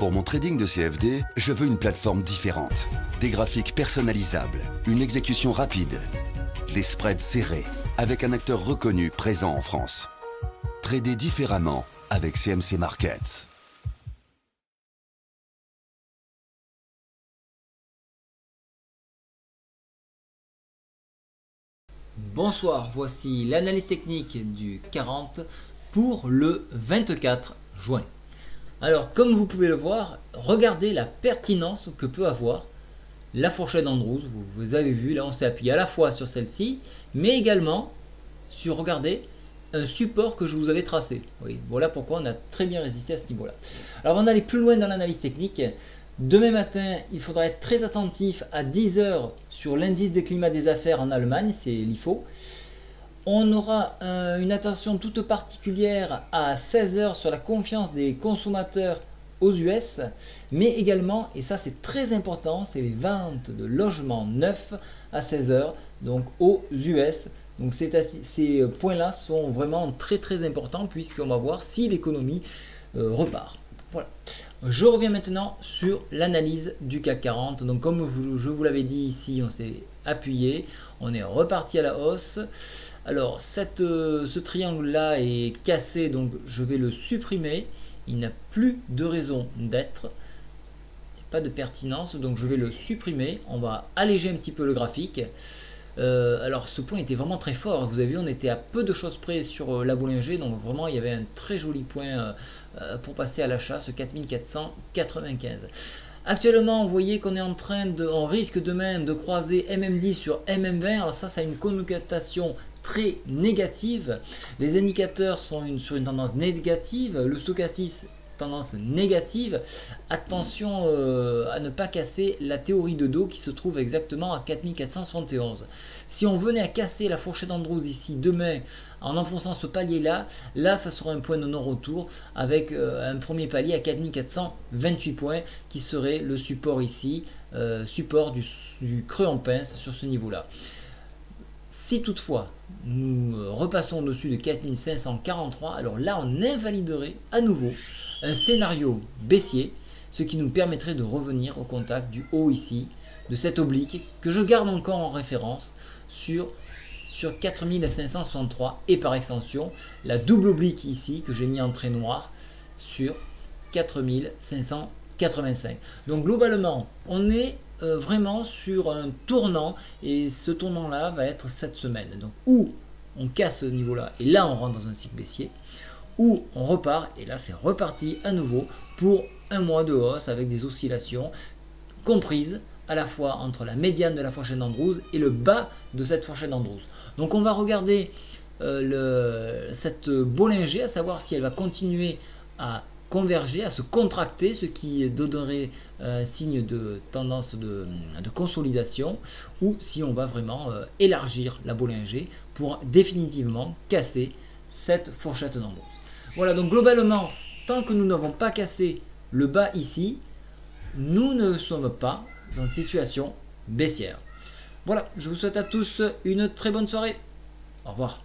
Pour mon trading de CFD, je veux une plateforme différente. Des graphiques personnalisables, une exécution rapide, des spreads serrés, avec un acteur reconnu présent en France. Trader différemment avec CMC Markets. Bonsoir, voici l'analyse technique du CAC 40 pour le 24 juin. Alors, comme vous pouvez le voir, regardez la pertinence que peut avoir la fourchette d'Andrews. Vous avez vu, là on s'est appuyé à la fois sur celle-ci, mais également sur, regardez, un support que je vous avais tracé. Oui, voilà pourquoi on a très bien résisté à ce niveau-là. Alors, avant d'aller plus loin dans l'analyse technique, demain matin, il faudra être très attentif à 10 h sur l'indice de climat des affaires en Allemagne, c'est l'IFO. On aura une attention toute particulière à 16 h sur la confiance des consommateurs aux US, mais également, et ça c'est très important, c'est les ventes de logements neufs à 16 h, donc aux US. Donc ces points-là sont vraiment très importants puisqu'on va voir si l'économie repart. Voilà. Je reviens maintenant sur l'analyse du CAC 40. Donc comme je vous l'avais dit ici, on s'est appuyé, on est reparti à la hausse. Alors ce triangle-là est cassé, donc je vais le supprimer. Il n'a plus de raison d'être. Pas de pertinence, donc je vais le supprimer. On va alléger un petit peu le graphique. Alors ce point était vraiment très fort, vous avez vu on était à peu de choses près sur la Bollinger, donc vraiment il y avait un très joli point pour passer à l'achat, ce 4495. Actuellement vous voyez qu'on est en train de, on risque demain de croiser MM10 sur MM20, alors ça a une connotation très négative, les indicateurs sont sur une tendance négative, le stochastique tendance négative. Attention à ne pas casser la théorie de dos qui se trouve exactement à 4471. Si on venait à casser la fourchette d'Andrews ici demain en enfonçant ce palier là, ça sera un point de non-retour avec un premier palier à 4428 points qui serait le support ici, support du creux en pince sur ce niveau là. Si toutefois nous repassons au-dessus de 4543, alors là on invaliderait à nouveau un scénario baissier, ce qui nous permettrait de revenir au contact du haut ici, de cette oblique que je garde encore en référence sur 4563 et par extension la double oblique ici que j'ai mis en trait noir sur 4585. Donc globalement on est vraiment sur un tournant et ce tournant là va être cette semaine. Donc où on casse ce niveau là et là on rentre dans un cycle baissier, où on repart et là c'est reparti à nouveau pour un mois de hausse avec des oscillations comprises à la fois entre la médiane de la fourchette d'Andrews et le bas de cette fourchette d'Andrews. Donc on va regarder cette Bollinger, à savoir si elle va continuer à converger, à se contracter, ce qui donnerait un signe de tendance de consolidation, ou si on va vraiment élargir la Bollinger pour définitivement casser cette fourchette d'Andrews. Voilà, donc globalement, tant que nous n'avons pas cassé le bas ici, nous ne sommes pas dans une situation baissière. Voilà, je vous souhaite à tous une très bonne soirée. Au revoir.